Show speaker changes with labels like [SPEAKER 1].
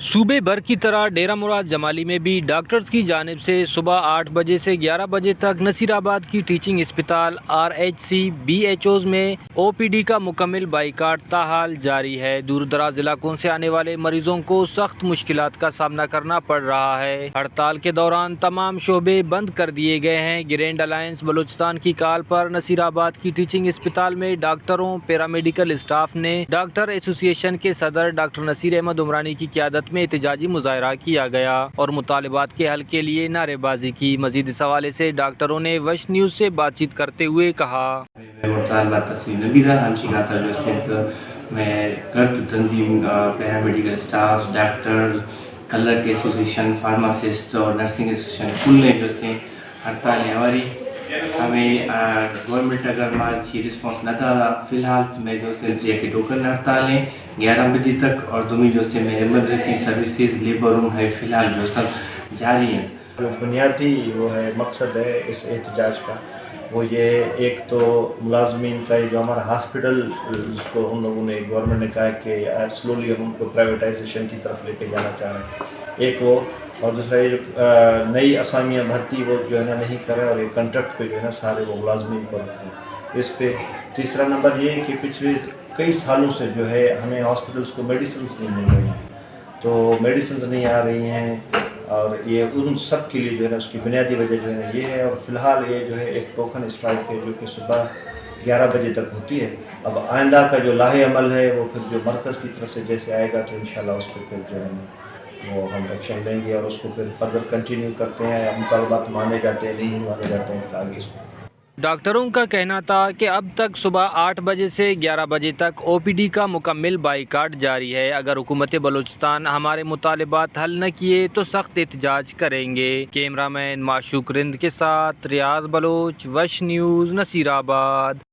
[SPEAKER 1] صوبے بھر کی طرح ڈیرہ مراد جمالی میں بھی ڈاکٹرز کی جانب سے صبح 8 بجے سے 11 بجے تک نصیر آباد کی ٹیچنگ اسپتال RHC BHOز میں OPD کا مکمل بائیکاٹ تاحال جاری ہے۔ دور دراز علاقوں سے آنے والے مریضوں کو سخت مشکلات کا سامنا کرنا پڑ رہا ہے۔ ہڑتال کے دوران تمام شعبے بند کر دیے گئے ہیں۔ گرینڈ الائنس بلوچستان کی کال پر نصیر آباد کی ٹیچنگ اسپتال میں ڈاکٹروں، پیرامیڈیکل اسٹاف نے ڈاکٹر ایسوسی ایشن کے صدر ڈاکٹر نصیر احمد عمرانی کی قیادت میں احتجاجی مظاہرہ کیا گیا اور مطالبات کے حل کے لیے نعرے بازی کی۔ مزید اس حوالے سے ڈاکٹروں نے وش نیوز سے بات چیت کرتے ہوئے کہا،
[SPEAKER 2] مطالبات تصویر نبیدہ ہمشی کا ترجمہ میں کرد تنظیم پیرامیڈیکل اسٹاف، ڈاکٹر، کلر کے ایسوسیشن، فارماسسٹ اور نرسنگ ایسوسیشن کل نے جو تھے ہڑتالیں ہماری ہمیں گورنمنٹ اگر ہماری رسپانس نہ ڈالا فی الحال میں جو ہے کہ ٹوکن ہڑتالیں 11 بجے تک اور دومی جو ہے میں ایمرجنسی سروسز لیبر روم ہے فی الحال جو تک جاری ہیں۔
[SPEAKER 3] جو بنیادی وہ ہے مقصد ہے اس احتجاج کا وہ یہ ایک تو ملازمین کا جو ہمارا ہاسپٹل کو ان لوگوں نے گورنمنٹ نے کہا کہ سلولی ہم ان کو پرائیویٹائزیشن کی طرف لے کے جانا چاہ رہے ہیں، ایک وہ، اور دوسرا یہ جو نئی اسامیاں بھرتی وہ جو ہے نا نہیں کرے اور یہ کنٹریکٹ پہ جو ہے نا سارے وہ ملازمین کو رکھیں اس پہ۔ تیسرا نمبر یہ کہ پچھلے کئی سالوں سے جو ہے ہمیں ہاسپٹلس کو میڈیسنس نہیں مل رہی ہیں، تو میڈیسنز نہیں آ رہی ہیں اور یہ ان سب کے لیے جو ہے نا اس کی بنیادی وجہ جو ہے نا یہ ہے، اور فی الحال یہ جو ہے ایک ٹوکن اسٹرائک ہے جو کہ صبح 11 بجے تک ہوتی ہے۔ اب آئندہ کا جو لاہ عمل ہے وہ پھر جو مرکز کی طرف سے جیسے آئے گا تو انشاءاللہ اس پہ پھر جو ہے نا وہ ہم ایکشن لیں گے اور اس کو پھر فردر کنٹینیو کرتے ہیں، مطالبات مانے جاتے ہیں نہیں مانے جاتے ہیں تو آگے اس کو۔
[SPEAKER 1] ڈاکٹروں کا کہنا تھا کہ اب تک صبح 8 بجے سے 11 بجے تک OPD کا مکمل بائیکاٹ جاری ہے۔ اگر حکومت بلوچستان ہمارے مطالبات حل نہ کیے تو سخت احتجاج کریں گے۔ کیمرہ مین معشوق رند کے ساتھ ریاض بلوچ، وش نیوز، نصیر آباد۔